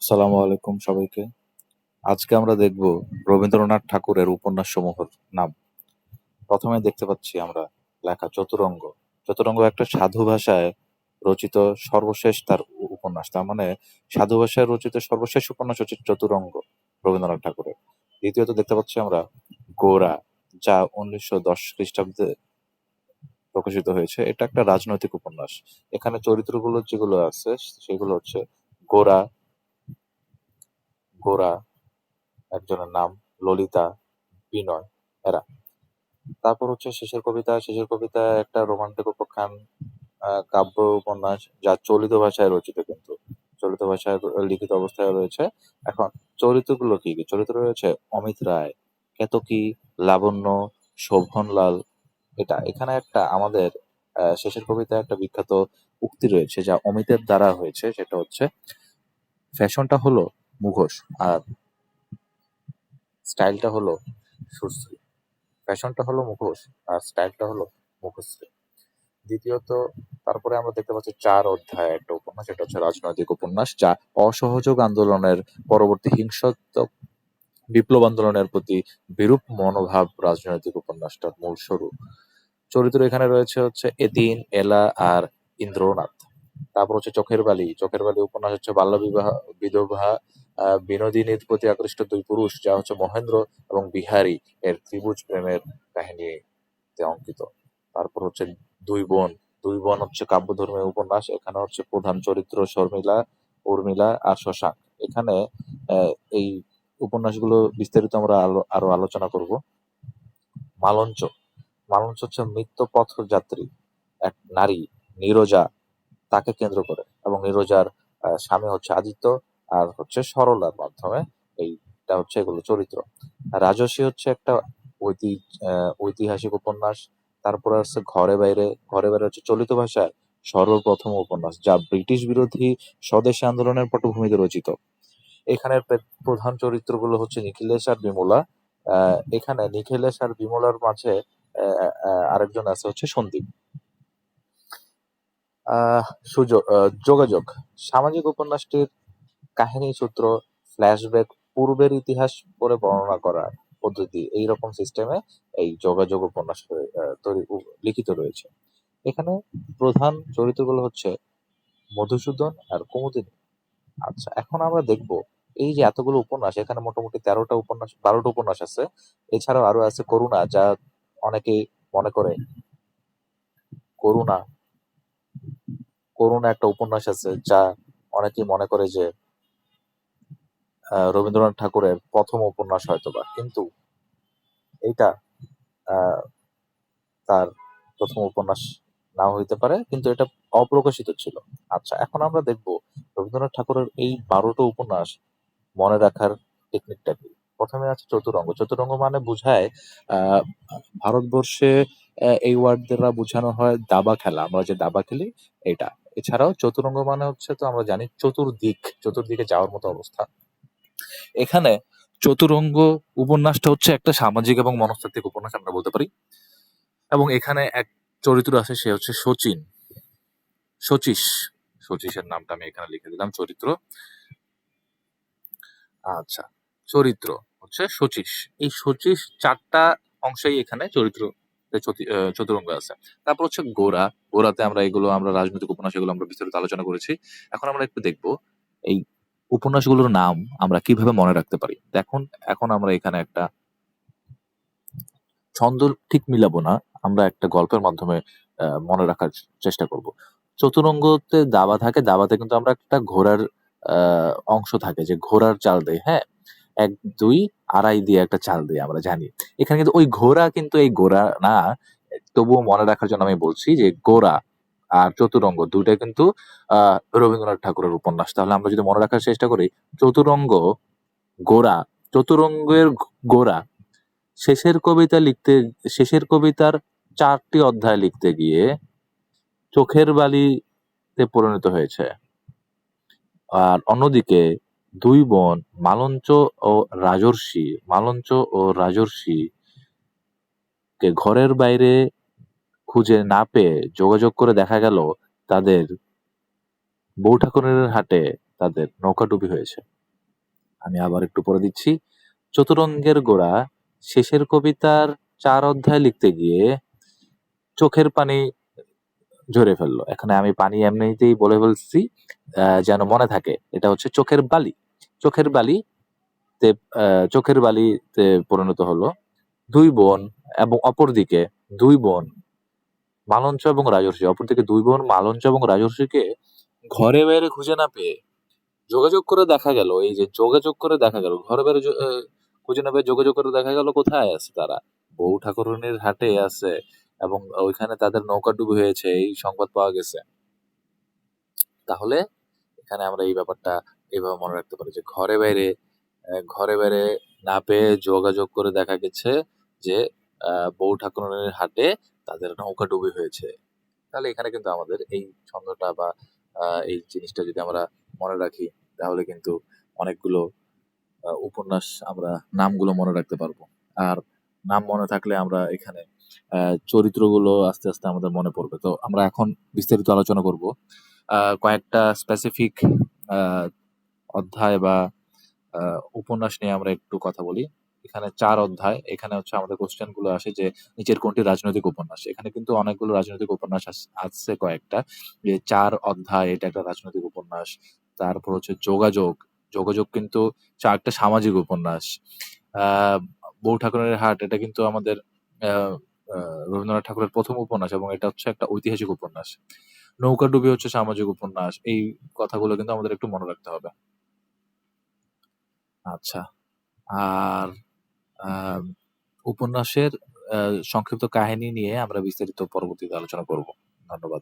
আসসালামু আলাইকুম সবাইকে। আজকে আমরা দেখব রবীন্দ্রনাথ ঠাকুরের উপন্যাস সমূহের নাম। প্রথমে দেখতে পাচ্ছি আমরা লেখা চতুরঙ্গ। চতুরঙ্গ একটা সাধু ভাষায় রচিত সর্বশেষ তার উপন্যাস। তার মানে সাধু ভাষায় রচিত সর্বশেষ উপন্যাস হচ্ছে চতুরঙ্গ রবীন্দ্রনাথ ঠাকুরের। দ্বিতীয়ত দেখতে পাচ্ছি আমরা গোরা, যা 1910 খ্রিস্টাব্দে প্রকাশিত হয়েছে। এটা একটা রাজনৈতিক উপন্যাস। এখানে চরিত্রগুলো যেগুলো আছে সেগুলো হচ্ছে গোরা, গোরা একজনের নাম, ললিতা, বিনয়, এরা। তারপর হচ্ছে শেষের কবিতা একটা রোমান্টিক উপাখ্যান, কাব্য উপন্যাস, যা চলিত ভাষায় রচিত, কিন্তু চলিত ভাষায় লিখিত অবস্থায় রয়েছে। এখন চরিত্রগুলো কি কি? চরিত্র রয়েছে অমিত রায়, কেতকী, লাবণ্য, শোভনলাল। এখানে একটা আমাদের শেষের কবিতায় একটা বিখ্যাত উক্তি রয়েছে যা অমিতের দ্বারা হয়েছে, সেটা হচ্ছে ফ্যাশনটা হলো মুখোশ আর স্টাইলটা হলো সুশ্রী। ফ্যাশনটা হলো মুখোশ আর স্টাইলটা হলো মুখশ্রী। দ্বিতীয়ত, তারপরে আমরা দেখতে পাচ্ছি 4 অধ্যায় একটা উপন্যাস। এটা হচ্ছে রাজনৈতিক উপন্যাস, যা অসহযোগ আন্দোলনের পরবর্তী হিংসাত্মক বিপ্লব আন্দোলনের প্রতি বিরূপ মনোভাব রাজনৈতিক উপন্যাসটার মূল শুরু। চরিত্র এখানে রয়েছে হচ্ছে এতিন, এলা আর ইন্দ্রনাথ। তারপর হচ্ছে চোখের বালি উপন্যাস হচ্ছে বাল্য বিবাহ, বিধবা বিনোদিনীর প্রতি আকৃষ্ট দুই পুরুষ, যা হচ্ছে মহেন্দ্র এবং বিহারী এর ত্রিভুজ প্রেমের কাহিনীতে অঙ্কিত। তারপর হচ্ছে দুই বোন। দুই বোন হচ্ছে কাব্যধর্মী উপন্যাস। এখানে হচ্ছে প্রধান চরিত্র শর্মিলা, উর্মিলা আর শশাঙ্ক। এখানে আহ, এই উপন্যাসগুলো বিস্তারিত আমরা আরো আলোচনা করব। মালঞ্চ। মালঞ্চ হচ্ছে মৃত্যু পথযাত্রী এক নারী, নীরজা, তাকে কেন্দ্র করে, এবং নীরজার স্বামী হচ্ছে আদিত্য আর হচ্ছে সরলার মাধ্যমে। এইটা হচ্ছে এগুলো চরিত্র। রাজস্বী হচ্ছে একটা ঐতিহাসিক উপন্যাস। তারপরে আছে ঘরে বাইরে হচ্ছে চলিত ভাষায় সর্বপ্রথম উপন্যাস, যা ব্রিটিশ বিরোধী স্বদেশী আন্দোলনের পটভূমিতে রচিত। এখানের প্রধান চরিত্রগুলো হচ্ছে নিখিলেশ আর বিমলা। এখানে নিখিলেশ আর বিমলার মাঝে আরেকজন আছে হচ্ছে সন্দীপ। আহ যোগাযোগ। সামাজিক উপন্যাসটির কাহিনী সূত্র, ফ্ল্যাশব্যাক, পূর্বের ইতিহাস পরে বর্ণনা করার পদ্ধতি, এইরকম সিস্টেমে এই যোগাযোগ উপন্যাস লিখিত রয়েছে। এখানে প্রধান চরিত্রগুলো হচ্ছে মধুসূদন আর কুমুদিনী। আচ্ছা, এখন আমরা দেখব এই যে এতগুলো উপন্যাস, এখানে মোটামুটি 12টা উপন্যাস আছে। এছাড়াও আরো আছে করুণা, যা অনেকেই মনে করে করুণা করুণা একটা উপন্যাস আছে, যা অনেকেই মনে করে যে রবীন্দ্রনাথ ঠাকুরের প্রথম উপন্যাস হয়তোবা, কিন্তু এইটা আহ, তার প্রথম উপন্যাস নাও হইতে পারে, কিন্তু এটা অপ্রকাশিত ছিল। আচ্ছা, এখন আমরা দেখব রবীন্দ্রনাথ ঠাকুরের এই 12টা উপন্যাস মনে রাখার টেকনিকটা কি। প্রথমে আছে চতুরঙ্গ। চতুরঙ্গ মানে বোঝায় আহ ভারতবর্ষে এই ওয়ার্ড দ্বারা বোঝানো হয় দাবা খেলা, আমরা যে দাবা খেলি এটা। এছাড়াও চতুরঙ্গ মানে হচ্ছে, তো আমরা জানি চতুর্দিকে যাওয়ার মতো অবস্থা। এখানে চতুরঙ্গ উপন্যাসটা হচ্ছে একটা সামাজিক এবং মনস্তাত্ত্বিক উপন্যাস আমরা বলতে পারি। এবং এখানে এক চরিত্র আছে, সে হচ্ছে শচীশ। শচীশের নামটা আমি এখানে লিখে দিলাম চরিত্র। আচ্ছা, চরিত্র হচ্ছে শচীশ। এই শচীশ 4টা অংশেই এখানে চতুরঙ্গ আছে। তারপর হচ্ছে গোরাতে আমরা রাজনৈতিক উপন্যাস, এগুলো আমরা বিস্তারিত আলোচনা করেছি। এখন আমরা একটু দেখবো এই উপন্যাসগুলোর নাম আমরা কিভাবে মনে রাখতে পারি। এখন আমরা এখানে একটা ছন্দ ঠিক মিলাবো না, আমরা একটা গল্পের মাধ্যমে মনে রাখার চেষ্টা করব। চতুরঙ্গতে দাবা থাকে, দাবাতে কিন্তু আমরা একটা ঘোড়ার অংশ থাকে, যে ঘোড়ার চাল দেয়, হ্যাঁ, 1 2 আড়াই দিয়ে একটা চাল দেয়, আমরা জানি। এখানে কিন্তু ওই ঘোড়া, কিন্তু এই ঘোড়া না। তবুও মনে রাখার জন্য আমি বলছি যে গোরা আর চতুরঙ্গ দুইটা কিন্তু রবীন্দ্রনাথ ঠাকুরের উপন্যাস। তাহলে আমরা যদি মনে রাখার চেষ্টা করি, চতুরঙ্গ, গোরা, চতুরঙ্গের গোরা শেষের কবিতা লিখতে শেষের কবিতার 4টি অধ্যায় লিখতে গিয়ে চোখের বালিতে পরিণত হয়েছে। আর অন্যদিকে দুই বোন মালঞ্চ ও রাজর্ষি কে ঘরের বাইরে খুঁজে না পেয়ে যোগাযোগ করে দেখা গেল তাদের বউ ঠাকুরের হাটে তাদের নৌকাডুবি হয়েছে। আমি আবার একটু পড়ে দিচ্ছি। চতুরঙ্গের গোড়া শেষের কবিতার 4 অধ্যায় লিখতে গিয়ে চোখের পানি ঝরে ফেললো। এখানে আমি পানি এমনিতেই বলে ফেলছি যেন মনে থাকে। এটা হচ্ছে চোখের বালি। চোখের বালিতে চোখের বালিতে পরিণত হলো। 2 বোন এবং অপরদিকে 2 বোন মালঞ্চ এবং রাজর্ষি। অপরদিকে 2 বোন মালঞ্চ এবং রাজর্ষিকে ঘরে বাইরে খুঁজে না পেয়ে যোগাযোগ করে দেখা গেল, এই যে যোগাযোগ করে দেখা গেল, ঘরে বাইরে খুঁজে না পেয়ে যোগাযোগ করে দেখা গেল কোথায় আছে তারা? বউ ঠাকুরানীর হাটে আছে এবং ওইখানে তাদের নৌকাডুবি হয়েছে এই সংবাদ পাওয়া গেছে। তাহলে এখানে আমরা এই ব্যাপারটা এইভাবে মনে রাখতে পারি যে ঘরে বাইরে না পেয়ে যোগাযোগ করে দেখা গেছে যে বউ ঠাকুরানীর হাটে তাদের নৌকাডুবি হয়েছে। তাহলে এখানে কিন্তু আমাদের এই ছন্দটা বা এই জিনিসটা যদি আমরা মনে রাখি তাহলে কিন্তু অনেকগুলো উপন্যাস আমরা নামগুলো মনে রাখতে পারবো। আর নাম মনে থাকলে আমরা এখানে চরিত্রগুলো আস্তে আস্তে আমাদের মনে পড়বে। তো আমরা এখন বিস্তারিত আলোচনা করব কয়েকটা স্পেসিফিক অধ্যায় বা উপন্যাস নিয়ে আমরা একটু কথা বলি। এখানে 4 অধ্যায়। এখানে হচ্ছে আমাদের কোশ্চেন গুলো আসে যে নিচের কোনটি রাজনৈতিক উপন্যাস? এখানে কিন্তু অনেকগুলো রাজনৈতিক উপন্যাস আছে কয়েকটা। যে 4 অধ্যায় এটা একটা রাজনৈতিক উপন্যাস। তারপর হচ্ছে যোগাযোগ। যোগাযোগ কিন্তু একটা সামাজিক উপন্যাস। আহ বউ ঠাকুরের হাট এটা কিন্তু আমাদের আহ রবীন্দ্রনাথ ঠাকুরের প্রথম উপন্যাস এবং এটা হচ্ছে একটা ঐতিহাসিক উপন্যাস। নৌকাডুবি হচ্ছে সামাজিক উপন্যাস। এই কথাগুলো কিন্তু আমাদের একটু মনে রাখতে হবে। আচ্ছা। আর আম উপন্যাসের সংক্ষিপ্ত কাহিনী নিয়ে আমরা বিস্তারিত পরবর্তীতে আলোচনা করব। ধন্যবাদ।